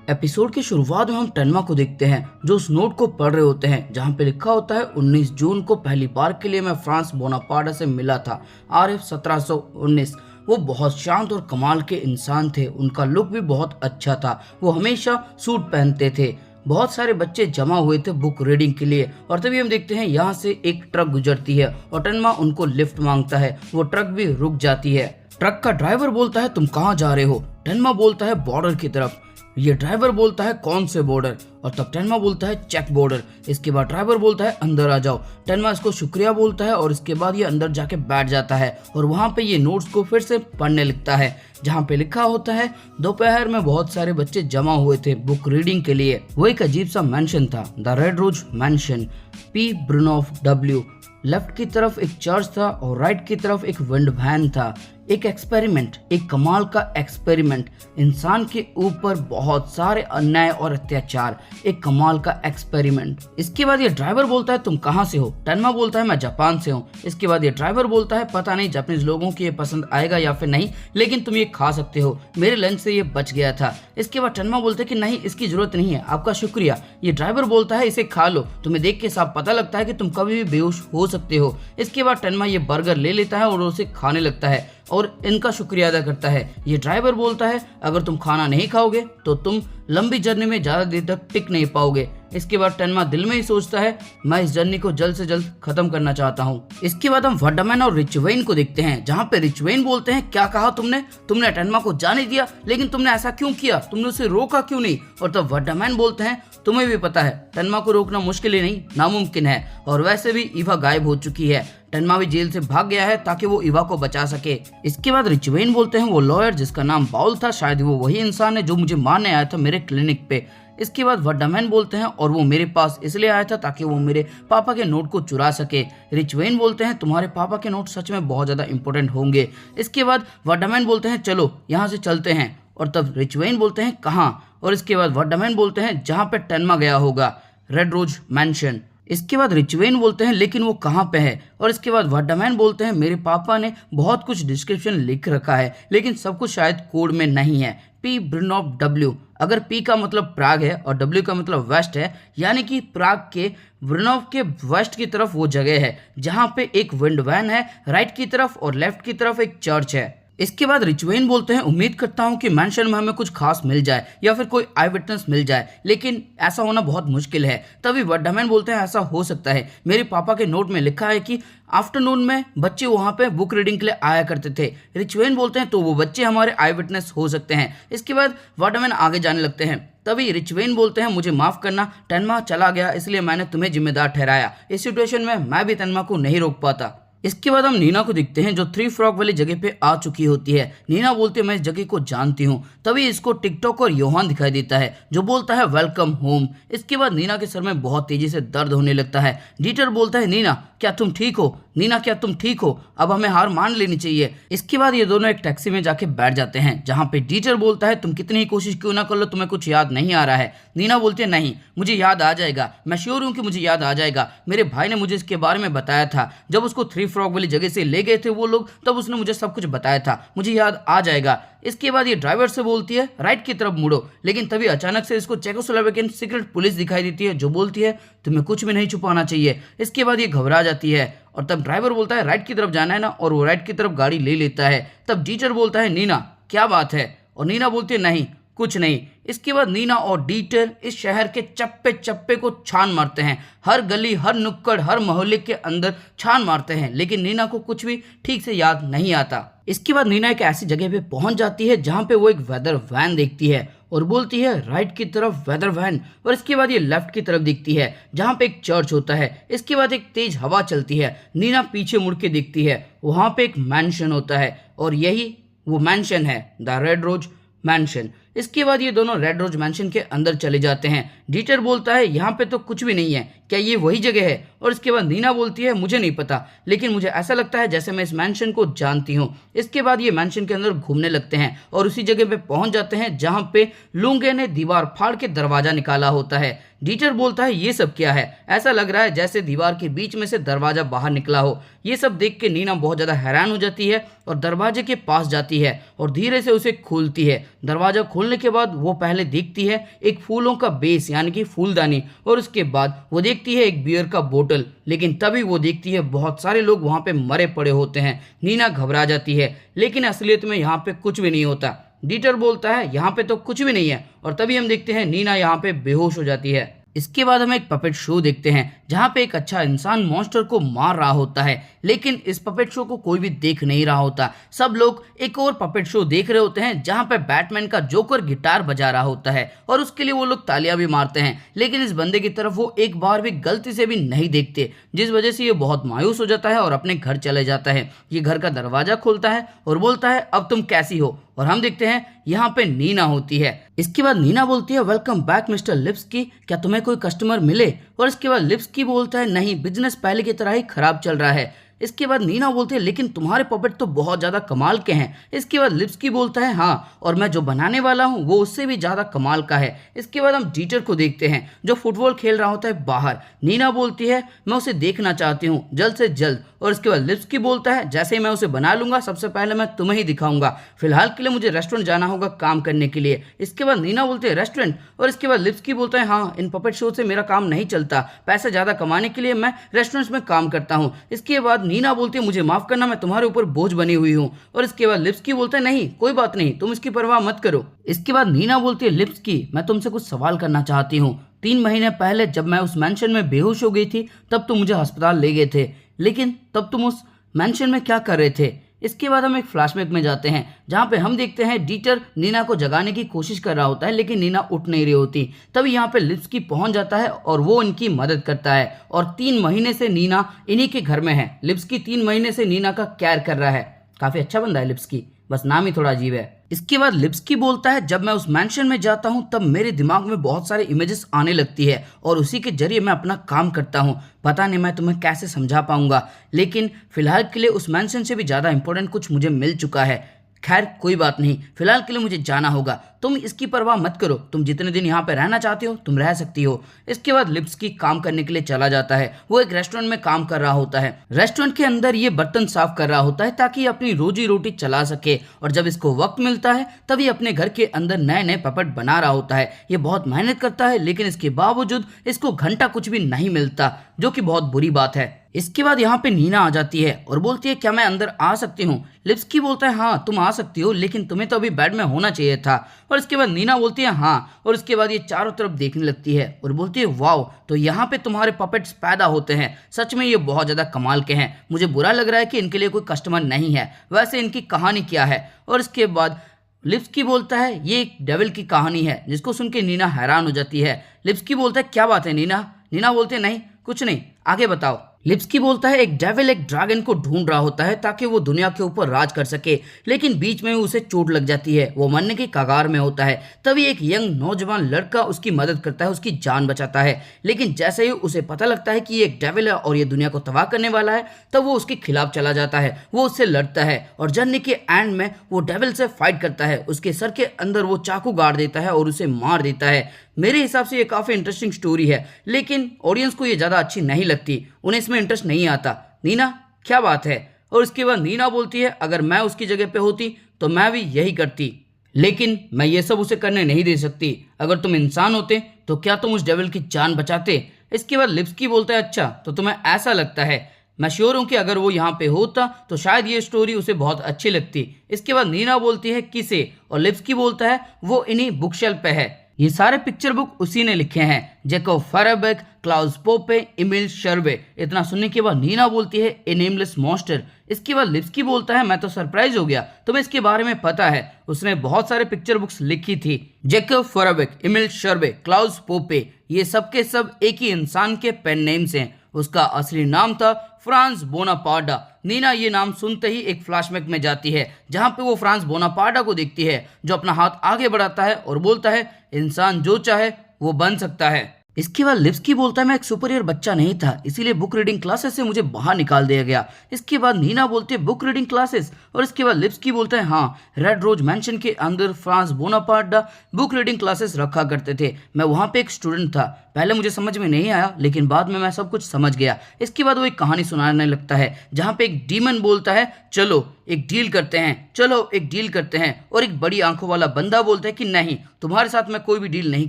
Episode की शुरुआत में हम टन्मा को देखते हैं जो उस नोट को पढ़ रहे होते हैं जहां पे लिखा होता है 19 जून को पहली बार के लिए मैं फ्रांस बोनापार्ट से मिला था। RF 1719। वो बहुत शांत और कमाल के इंसान थे। उनका लुक भी बहुत अच्छा था। वो हमेशा सूट पहनते थे। बहुत सारे बच्चे जमा हुए थे बुक रीडिंग के लिए और तभी हम देखते हैं यहाँ से एक ट्रक गुजरती है और टन्मा उनको लिफ्ट मांगता है। वो ट्रक भी रुक जाती है। ट्रक का ड्राइवर बोलता है तुम कहाँ जा रहे हो? टन्मा बोलता है बॉर्डर की तरफ। ये ड्राइवर बोलता है कौन से बॉर्डर? और तब टन्मा बोलता है चेक बॉर्डर। इसके बाद ड्राइवर बोलता है अंदर आ जाओ। टन्मा इसको शुक्रिया बोलता है और इसके बाद ये अंदर जाके बैठ जाता है और वहाँ पे ये नोट्स को फिर से पढ़ने लगता है जहाँ पे लिखा होता है दोपहर में बहुत सारे बच्चे जमा हुए थे बुक रीडिंग के लिए। वो एक अजीब सा मैंशन था, the red rose mansion, P. Brunoff W। Left की तरफ एक चर्च था और राइट की तरफ एक विंड वैन था। एक एक्सपेरिमेंट, एक कमाल का एक्सपेरिमेंट, इंसान के ऊपर बहुत सारे अन्याय और अत्याचार, एक कमाल का एक्सपेरिमेंट। इसके बाद ये ड्राइवर बोलता है तुम कहाँ से हो? टन्मा बोलता है मैं जापान से हूँ। इसके बाद ये ड्राइवर बोलता है पता नहीं जापानीज लोगों को ये पसंद आएगा या फिर नहीं, लेकिन तुम ये खा सकते हो, मेरे लंच से ये बच गया था। इसके बाद टन्मा बोलते है कि नहीं इसकी जरूरत नहीं है, आपका शुक्रिया। ये ड्राइवर बोलता है इसे खा लो, तुम्हें देख के साफ पता लगता है कि तुम कभी भी बेहोश हो सकते हो। इसके बाद टन्मा ये बर्गर ले लेता है और उसे खाने लगता है और इनका शुक्रिया अदा करता है। ये ड्राइवर बोलता है अगर तुम खाना नहीं खाओगे तो तुम लंबी जर्नी में ज्यादा देर तक टिक नहीं पाओगे। इसके बाद टन्मा दिल में ही सोचता है मैं इस जर्नी को जल्द से जल्द खत्म करना चाहता हूँ। इसके बाद हम वर्डामैन और रिचवेन को देखते हैं जहाँ पे रिचवेन बोलते हैं क्या कहा तुमने टन्मा को जाने दिया, लेकिन तुमने ऐसा क्यों किया? तुमने उसे रोका क्यों नहीं? और तब वर्डामैन बोलते हैं तुम्हें भी पता है टन्मा को रोकना मुश्किल ही नहीं नामुमकिन है, और वैसे भी ईवा गायब हो चुकी है। टन्मा भी जेल से भाग गया है ताकि वो ईवा को बचा सके। इसके बाद रिचवेन बोलते हैं वो लॉयर जिसका नाम बाउल था, शायद वो वही इंसान है जो मुझे मारने आया था मेरे क्लिनिक पे। इसके बाद वर्डामैन बोलते हैं और वो मेरे पास इसलिए आया था ताकि वो मेरे पापा के नोट को चुरा सके। रिचवेन बोलते हैं तुम्हारे पापा के नोट सच में बहुत ज्यादा इंपॉर्टेंट होंगे। इसके बाद वर्डामैन बोलते हैं चलो यहाँ से चलते हैं, और तब रिचवेन बोलते हैं कहाँ? और इसके बाद वर्डामैन बोलते हैं जहाँ पे टन्मा गया होगा, रेड रोज मैंशन। इसके बाद रिचवेन बोलते हैं लेकिन वो कहाँ पे है? और इसके बाद वर्डामैन बोलते हैं मेरे पापा ने बहुत कुछ डिस्क्रिप्शन लिख रखा है लेकिन सब कुछ शायद कोड में नहीं है। P. Brunoff W। अगर P का मतलब प्राग है और W का मतलब वेस्ट है, यानी कि प्राग के ब्रुनोफ के वेस्ट की तरफ वो जगह है जहाँ पे एक विंड वैन है राइट की तरफ और लेफ्ट की तरफ एक चर्च है। इसके बाद रिचवेन बोलते हैं उम्मीद करता हूं कि मैंशन में हमें कुछ खास मिल जाए या फिर कोई आई विटनेस मिल जाए, लेकिन ऐसा होना बहुत मुश्किल है। तभी वर्डामैन बोलते हैं ऐसा हो सकता है, मेरे पापा के नोट में लिखा है कि आफ्टरनून में बच्चे वहां पे बुक रीडिंग के लिए आया करते थे। रिचवेन बोलते हैं तो वो बच्चे हमारे आई विटनेस हो सकते हैं। इसके बाद वर्डामैन आगे जाने लगते हैं। तभी रिचवेन बोलते हैं मुझे माफ करना, टन्मा चला गया इसलिए मैंने तुम्हें जिम्मेदार ठहराया। इस सिचुएशन में मैं भी टन्मा को नहीं रोक पाता। इसके बाद हम नीना को देखते हैं जो थ्री फ्रॉग वाली जगह पे आ चुकी होती है। नीना बोलती है मैं इस जगह को जानती हूँ। तभी इसको टिकटॉक और योहान दिखाई देता है जो बोलता है वेलकम होम। इसके बाद नीना के सर में बहुत तेजी से दर्द होने लगता है। डीटर बोलता है नीना क्या तुम ठीक हो? नीना क्या तुम ठीक हो? अब हमें हार मान लेनी चाहिए। इसके बाद ये दोनों एक टैक्सी में जाके बैठ जाते हैं जहाँ पे डीटर बोलता है तुम कितनी ही कोशिश क्यों ना कर लो तुम्हें कुछ याद नहीं आ रहा है। नीना बोलती है नहीं मुझे याद आ जाएगा, मैं श्योर हूँ कि मुझे याद आ जाएगा। मेरे भाई ने मुझे इसके बारे में बताया था, जब उसको थ्री फ्रॉग वाली जगह से ले गए थे वो लोग, तब उसने मुझे सब कुछ बताया था, मुझे याद आ जाएगा। इसके बाद ये ड्राइवर से बोलती है राइट की तरफ मुड़ो, लेकिन तभी अचानक से इसको चेकोस्लोवाकियन सीक्रेट पुलिस दिखाई देती है जो बोलती है तुम्हें कुछ भी नहीं छुपाना चाहिए। इसके बाद ये घबरा जाती है और तब ड्राइवर बोलता है राइट की तरफ जाना है ना, और वो राइट की तरफ गाड़ी ले लेता है। तब डीटर बोलता है नीना क्या बात है? और नीना बोलती है नहीं कुछ नहीं। इसके बाद नीना और डीटर इस शहर के चप्पे चप्पे को छान मारते हैं, हर गली हर नुक्कड़ हर मोहल्ले के अंदर छान मारते हैं, लेकिन नीना को कुछ भी ठीक से याद नहीं आता। इसके बाद नीना एक ऐसी जगह पे पहुंच जाती है जहां पे वो एक वेदर वैन देखती है और बोलती है राइट की तरफ वेदर वैन। और इसके बाद ये लेफ्ट की तरफ दिखती है जहां पे एक चर्च होता है। इसके बाद एक तेज हवा चलती है। नीना पीछे मुड़ के देखती है, वहां पे एक मैंशन होता है और यही वो मैंशन है, द रेड रोज मैंशन। इसके बाद ये दोनों रेड रोज मैंशन के अंदर चले जाते हैं। डीटर बोलता है यहाँ पे तो कुछ भी नहीं है, क्या ये वही जगह है? और इसके बाद नीना बोलती है मुझे नहीं पता, लेकिन मुझे ऐसा लगता है जैसे मैं इस मैंशन को जानती हूँ। इसके बाद ये मैंशन के अंदर घूमने लगते हैं और उसी जगह पे पहुंच जाते हैं जहां पे लूंगे ने दीवार फाड़ के दरवाजा निकाला होता है। डीटर बोलता है ये सब क्या है, ऐसा लग रहा है जैसे दीवार के बीच में से दरवाजा बाहर निकला हो। ये सब देख के नीना बहुत ज़्यादा हैरान हो जाती है और दरवाजे के पास जाती है और धीरे से उसे खोलती है। दरवाजा खोलने के बाद वो पहले देखती है एक फूलों का बेस यानी कि फूलदानी, और उसके बाद वो देखती है एक बियर का बोतल। लेकिन तभी वो देखती है बहुत सारे लोग वहाँ पे मरे पड़े होते हैं। नीना घबरा जाती है, लेकिन असलियत में यहाँ पे कुछ भी नहीं होता। डीटर बोलता है यहाँ पे तो कुछ भी नहीं है, और तभी हम देखते हैं नीना यहाँ पे बेहोश हो जाती है। इसके बाद हम एक पपेट शो देखते हैं जहाँ पे एक अच्छा इंसान मॉन्स्टर को मार रहा होता है, लेकिन इस पपेट शो को कोई भी देख नहीं रहा होता। सब लोग एक और पपेट शो देख रहे होते हैं जहाँ पे बैटमैन का जोकर गिटार बजा रहा होता है और उसके लिए वो लोग तालियां भी मारते हैं, लेकिन इस बंदे की तरफ वो एक बार भी गलती से भी नहीं देखते, जिस वजह से ये बहुत मायूस हो जाता है और अपने घर चले जाता है। ये घर का दरवाजा खोलता है और बोलता है अब तुम कैसी हो, और हम देखते हैं यहाँ पे नीना होती है। इसके बाद नीना बोलती है वेलकम बैक मिस्टर लिप्स्की, क्या तुम्हें कोई कस्टमर मिले? और इसके बाद लिप्स्की बोलता है नहीं, बिजनेस पहले की तरह ही खराब चल रहा है। इसके बाद नीना बोलती है लेकिन तुम्हारे पपेट तो बहुत ज़्यादा कमाल के हैं। इसके बाद लिप्स्की बोलता है हाँ, और मैं जो बनाने वाला हूँ वो उससे भी ज़्यादा कमाल का है। इसके बाद हम डीटर को देखते हैं जो फुटबॉल खेल रहा होता है बाहर। नीना बोलती है मैं उसे देखना चाहती हूँ जल्द से जल्द, और इसके बाद लिप्स्की बोलता है जैसे ही मैं उसे बना लूंगा सबसे पहले मैं तुम्हें ही दिखाऊंगा, फिलहाल के लिए मुझे रेस्टोरेंट जाना होगा काम करने के लिए। इसके बाद नीना बोलती है रेस्टोरेंट, और इसके बाद लिप्स्की बोलता है हाँ, इन पपेट शो से मेरा काम नहीं चलता, पैसे ज़्यादा कमाने के लिए मैं रेस्टोरेंट्स में काम करता हूँ। इसके बाद नीना बोलती है मुझे माफ करना, मैं तुम्हारे ऊपर बोझ बनी हुई हूँ। और इसके बाद लिप्स्की बोलता है नहीं कोई बात नहीं, तुम इसकी परवाह मत करो। इसके बाद नीना बोलती है लिप्स्की मैं तुमसे कुछ सवाल करना चाहती हूँ। 3 महीने पहले जब मैं उस मैंशन में बेहोश हो गई थी तब तुम मुझे अस्पताल ले गए थे, लेकिन तब तुम उस मैंशन में क्या कर रहे थे? इसके बाद हम एक फ्लैशबैक में जाते हैं जहाँ पे हम देखते हैं डीटर नीना को जगाने की कोशिश कर रहा होता है, लेकिन नीना उठ नहीं रही होती। तभी यहाँ पे लिप्स्की पहुंच जाता है और वो इनकी मदद करता है, और 3 महीने से नीना इन्हीं के घर में है। लिप्स्की 3 महीने से नीना का केयर कर रहा है। काफी अच्छा बंदा है लिप्स्की, बस नाम ही थोड़ा अजीब है। इसके बाद लिप्स्की बोलता है जब मैं उस मैंशन में जाता हूं तब मेरे दिमाग में बहुत सारे इमेजेस आने लगती है और उसी के जरिए मैं अपना काम करता हूं। पता नहीं मैं तुम्हें कैसे समझा पाऊंगा, लेकिन फिलहाल के लिए उस मैंशन से भी ज़्यादा इंपॉर्टेंट कुछ मुझे मिल चुका है। खैर कोई बात नहीं, फिलहाल के लिए मुझे जाना होगा, तुम इसकी परवाह मत करो, तुम जितने दिन यहाँ पे रहना चाहते हो तुम रह सकती हो। इसके बाद लिप्स्की काम करने के लिए चला जाता है। वो एक रेस्टोरेंट में काम कर रहा होता है। रेस्टोरेंट के अंदर ये बर्तन साफ कर रहा होता है ताकि अपनी रोजी रोटी चला सके, और जब इसको वक्त मिलता है तभी अपने घर के अंदर नए नए पपेट बना रहा होता है। ये बहुत मेहनत करता है, लेकिन इसके बावजूद इसको घंटा कुछ भी नहीं मिलता, जो कि बहुत बुरी बात है। इसके बाद यहाँ पे नीना आ जाती है और बोलती है क्या मैं अंदर आ सकती हूँ? लिप्स्की बोलता है हाँ तुम आ सकती हो, लेकिन तुम्हें तो अभी बेड में होना चाहिए था। और इसके बाद नीना बोलती है हाँ, और इसके बाद ये चारों तरफ देखने लगती है और बोलती है वाओ, तो यहाँ पे तुम्हारे पपेट्स पैदा होते हैं, सच में ये बहुत ज़्यादा कमाल के हैं। मुझे बुरा लग रहा है कि इनके लिए कोई कस्टमर नहीं है, वैसे इनकी कहानी क्या है? और इसके बाद लिप्स्की बोलता है ये एक डेविल की कहानी है, जिसको सुन के नीना हैरान हो जाती है। लिप्स्की बोलता है क्या बात है नीना? नीना बोलते हैं नहीं कुछ नहीं, आगे बताओ। लिप्स्की बोलता है एक डेविल एक ड्रैगन को ढूंढ रहा होता है ताकि वो दुनिया के ऊपर राज कर सके, लेकिन बीच में उसे चोट लग जाती है, वो मरने की कगार में होता है। तभी एक यंग नौजवान लड़का उसकी मदद करता है, उसकी जान बचाता है, लेकिन जैसे ही उसे पता लगता है कि ये एक डेविल है और ये दुनिया को तबाह करने वाला है, तब वो उसके खिलाफ चला जाता है। वो उससे लड़ता है और जर्नी के एंड में वो डेविल से फाइट करता है, उसके सर के अंदर वो चाकू गाड़ देता है और उसे मार देता है। मेरे हिसाब से ये काफ़ी इंटरेस्टिंग स्टोरी है, लेकिन ऑडियंस को ये ज़्यादा अच्छी नहीं लगती, उन्हें इसमें इंटरेस्ट नहीं आता। नीना क्या बात है? और इसके बाद नीना बोलती है अगर मैं उसकी जगह पे होती तो मैं भी यही करती, लेकिन मैं ये सब उसे करने नहीं दे सकती। अगर तुम इंसान होते तो क्या तुम उस डेविल की जान बचाते? इसके बाद लिप्स्की बोलता है अच्छा तो तुम्हें ऐसा लगता है, मैं श्योर हूँ कि अगर वो यहाँ पे होता तो शायद ये स्टोरी उसे बहुत अच्छी लगती। इसके बाद नीना बोलती है किसे? और लिप्स्की बोलता है वो इन्हीं बुकशेल्फ पे है, ये सारे पिक्चर बुक उसी ने लिखे हैं, जैकोब फरेबेक, क्लाउस पोपे, एमिल शर्वे। इतना सुनने के बाद नीना बोलती है ए नेमलेस मॉन्स्टर। इसके बाद लिप्स्की बोलता है मैं तो सरप्राइज हो गया, तुम्हें इसके बारे में पता है? उसने बहुत सारे पिक्चर बुक्स लिखी थी। जैकोब फरेबेक, एमिल शर्वे, क्लाउस पोपे, ये सब के सब एक ही इंसान के पेन नेम्स हैं। उसका असली नाम था फ्रांस बोनापार्टा। नीना ये नाम सुनते ही एक फ्लैशबैक में जाती है जहां पे वो फ्रांस बोनापार्टा को देखती है, जो अपना हाथ आगे बढ़ाता है और बोलता है इंसान जो चाहे वो बन सकता है। इसके बाद लिप्स्की बोलता है मैं एक सुपीरियर बच्चा नहीं था, इसीलिए बुक रीडिंग क्लासेस से मुझे बाहर निकाल दिया गया। इसके बाद नीना बोलती है बुक रीडिंग क्लासेस, और इसके बाद लिप्स्की बोलता है हाँ, रेड रोज मैंशन के अंदर France Bonaparte book reading classes रखा करते थे, मैं वहाँ पे एक स्टूडेंट था। पहले मुझे समझ में नहीं आया, लेकिन बाद में मैं सब कुछ समझ गया। इसके बाद वो एक कहानी सुनाने लगता है जहाँ पे एक डीमन बोलता है चलो एक डील करते हैं, चलो एक डील करते हैं, और एक बड़ी आंखों वाला बंदा बोलता है कि नहीं, तुम्हारे साथ मैं कोई भी डील नहीं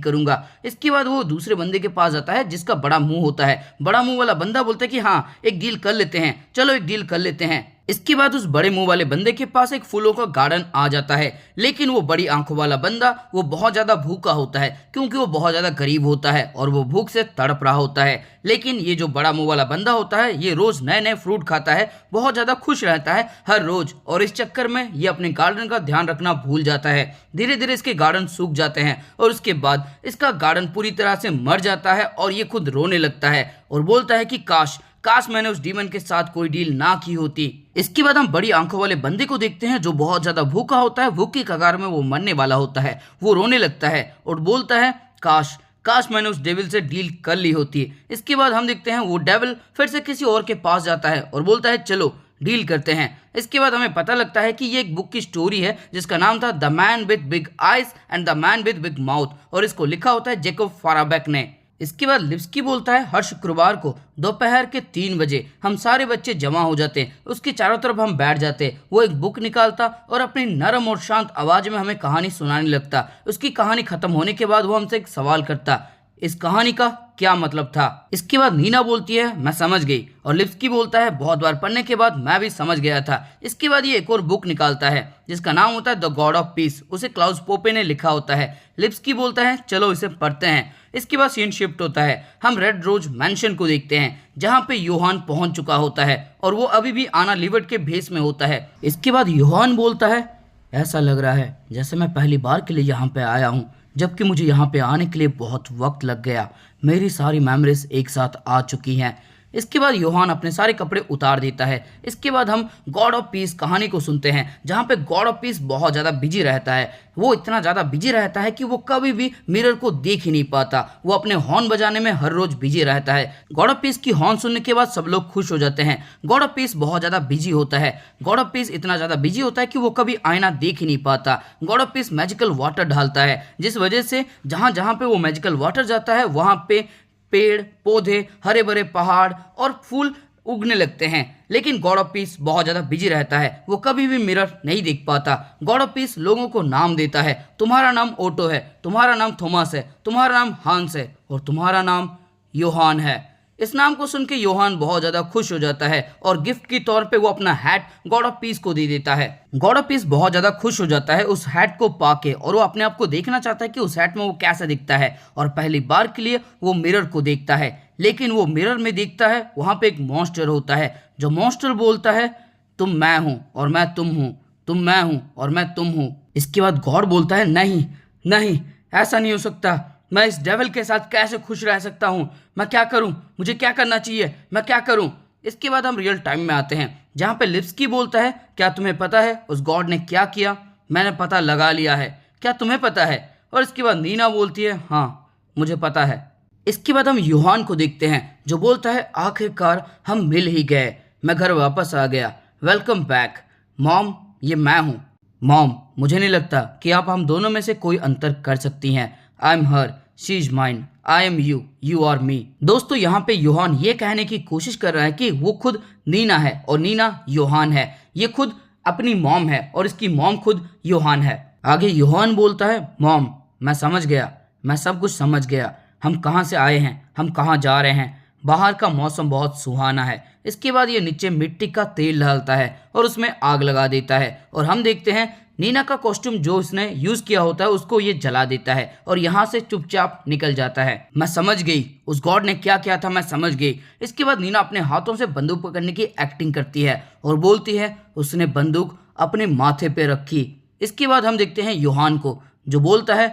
करूंगा। इसके बाद वो दूसरे बंदे के पास जाता है जिसका बड़ा मुंह होता है। बड़ा मुंह वाला बंदा बोलता है कि हाँ एक डील कर लेते हैं, चलो एक डील कर लेते हैं। इसके बाद उस बड़े मुंह वाले बंदे के पास एक फूलों का गार्डन आ जाता है, लेकिन वो बड़ी आंखों वाला बंदा वो बहुत ज्यादा भूखा होता है, क्योंकि वो बहुत ज्यादा गरीब होता है और वो भूख से तड़प रहा होता है। लेकिन ये जो बड़ा मुंह वाला बंदा होता है ये रोज नए नए फ्रूट खाता है, बहुत ज्यादा खुश रहता है हर रोज, और इस चक्कर में ये अपने गार्डन का ध्यान रखना भूल जाता है। धीरे धीरे इसके गार्डन सूख जाते हैं और उसके बाद इसका गार्डन पूरी तरह से मर जाता है और ये खुद रोने लगता है और बोलता है कि काश काश मैंने उस डीमन के साथ कोई डील ना की होती। इसके बाद हम बड़ी आंखों वाले बंदे को देखते हैं जो बहुत ज्यादा भूखा होता है, भूख की कगार में वो मरने वाला होता है। वो रोने लगता है और बोलता है काश काश मैंने उस डेविल से डील कर ली होती। इसके बाद हम देखते हैं वो डेविल फिर से किसी और के पास जाता है और बोलता है चलो डील करते हैं। इसके बाद हमें पता लगता है कि ये एक बुक की स्टोरी है जिसका नाम था the man with big eyes and the man with big mouth, और इसको लिखा होता है जैकब फाराबेक ने। इसके बाद लिप्स्की बोलता है हर शुक्रवार को दोपहर के 3 बजे हम सारे बच्चे जमा हो जाते हैं, उसके चारों तरफ हम बैठ जाते। वो एक बुक निकालता और अपनी नरम और शांत आवाज में हमें कहानी सुनाने लगता। उसकी कहानी खत्म होने के बाद वो हमसे एक सवाल करता, इस कहानी का क्या मतलब था। इसके बाद नीना बोलती है मैं समझ गई, और लिप्स्की बोलता है बहुत बार पढ़ने के बाद मैं भी समझ गया था। इसके बाद ये एक और बुक निकालता है जिसका नाम होता है द गॉड ऑफ पीस, उसे क्लाउस पोपे ने लिखा होता है। लिप्स्की बोलता है चलो इसे पढ़ते हैं। इसके बाद सीन शिफ्ट होता है, हम रेड रोज मैंशन को देखते हैं जहाँ पे योहान पहुंच चुका होता है और वो अभी भी आना लिवर्ट के भेस में होता है। इसके बाद योहान बोलता है ऐसा लग रहा है जैसे मैं पहली बार के लिए यहाँ पे आया हूँ, जबकि मुझे यहाँ पे आने के लिए बहुत वक्त लग गया। मेरी सारी मेमोरीज एक साथ आ चुकी हैं। इसके बाद योहान अपने सारे कपड़े उतार देता है। इसके बाद हम गॉड ऑफ पीस कहानी को सुनते हैं जहाँ पे गॉड ऑफ पीस बहुत ज़्यादा बिजी रहता है। वो इतना ज़्यादा बिजी रहता है कि वो कभी भी मिरर को देख ही नहीं पाता। वो अपने हॉर्न बजाने में हर रोज बिजी रहता है। गॉड ऑफ पीस की हॉर्न सुनने के बाद सब लोग खुश हो जाते हैं। गॉड ऑफ पीस बहुत ज़्यादा बिजी होता है। गॉड ऑफ पीस इतना ज़्यादा बिजी होता है कि वो कभी आईना देख ही नहीं पाता। God of peace magical water ढालता है, जिस वजह से जहाँ जहाँ पे वो मैजिकल वाटर जाता है वहाँ पे पेड़ पौधे हरे भरे पहाड़ और फूल उगने लगते हैं। लेकिन गॉड ऑफ पीस बहुत ज़्यादा बिजी रहता है, वो कभी भी मिरर नहीं देख पाता। गॉड ऑफ पीस लोगों को नाम देता है, तुम्हारा नाम ओटो है, तुम्हारा नाम थॉमस है, तुम्हारा नाम हांस है और तुम्हारा नाम योहान है। इस नाम को सुन के योहान बहुत ज़्यादा खुश हो जाता है और गिफ्ट के तौर पे वो अपना हैट गॉड ऑफ पीस को दे देता है। गॉड ऑफ पीस बहुत ज़्यादा खुश हो जाता है उस हैट को पाके, और वो अपने आप को देखना चाहता है कि उस हैट में वो कैसा दिखता है, और पहली बार के लिए वो मिरर को देखता है। लेकिन वो मिरर में देखता है वहाँ पे एक मॉन्स्टर होता है, जो मॉन्स्टर बोलता है तुम मैं हूँ और मैं तुम हूँ, तुम मैं हूँ और मैं तुम हूँ। इसके बाद गॉड बोलता है नहीं नहीं, ऐसा नहीं हो सकता, मैं इस डेविल के साथ कैसे खुश रह सकता हूँ, मैं क्या करूँ, मुझे क्या करना चाहिए, मैं क्या करूँ। इसके बाद हम रियल टाइम में आते हैं जहाँ पे लिप्स्की बोलता है क्या तुम्हें पता है उस गॉड ने क्या किया। मैंने पता लगा लिया है, क्या तुम्हें पता है। और इसके बाद नीना बोलती है हाँ मुझे पता है। इसके बाद हम योहान को देखते हैं जो बोलता है आखिरकार हम मिल ही गए, मैं घर वापस आ गया, वेलकम बैक मॉम, ये मैं हूँ। मॉम मुझे नहीं लगता कि आप हम दोनों में से कोई अंतर कर सकती हैं। I am her, she is mine, I am you, you are me. दोस्तों यहाँ पे योहान ये कहने की कोशिश कर रहा है कि वो खुद नीना है और नीना योहान है। ये खुद अपनी मॉम है और इसकी मॉम खुद योहान है। आगे योहान बोलता है मॉम मैं समझ गया, मैं सब कुछ समझ गया, हम कहाँ से आए हैं, हम कहाँ जा रहे हैं, बाहर का मौसम बहुत सुहाना है। इसके बाद ये नीचे मिट्टी का तेल डालता है और उसमें आग लगा देता है, और हम देखते हैं नीना का कॉस्ट्यूम जो उसने यूज किया होता है उसको ये जला देता है और यहाँ से चुपचाप निकल जाता है। मैं समझ गई उस गॉड ने क्या किया था, मैं समझ गई। इसके बाद नीना अपने हाथों से बंदूक पकड़ने की एक्टिंग करती है और बोलती है उसने बंदूक अपने माथे पे रखी। इसके बाद हम देखते हैं योहान को जो बोलता है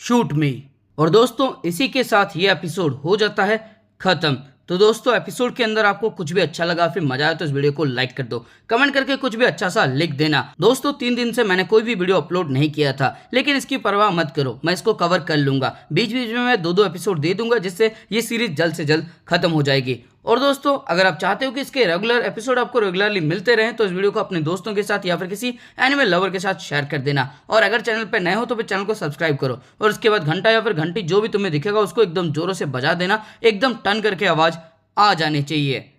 शूट मी। और दोस्तों इसी के साथ ये एपिसोड हो जाता है खत्म। तो दोस्तों एपिसोड के अंदर आपको कुछ भी अच्छा लगा फिर मजा आया तो इस वीडियो को लाइक कर दो, कमेंट करके कुछ भी अच्छा सा लिख देना। दोस्तों 3 दिन से मैंने कोई भी वीडियो अपलोड नहीं किया था, लेकिन इसकी परवाह मत करो, मैं इसको कवर कर लूंगा। बीच बीच में मैं 2-2 एपिसोड दे दूंगा, जिससे ये सीरीज जल्द से जल्द खत्म हो जाएगी। और दोस्तों अगर आप चाहते हो कि इसके रेगुलर एपिसोड आपको रेगुलरली मिलते रहें तो इस वीडियो को अपने दोस्तों के साथ या फिर किसी एनिमे लवर के साथ शेयर कर देना। और अगर चैनल पर नए हो तो फिर चैनल को सब्सक्राइब करो और उसके बाद घंटा या फिर घंटी जो भी तुम्हें दिखेगा उसको एकदम जोरों से बजा देना, एकदम टन करके आवाज आ जानी चाहिए।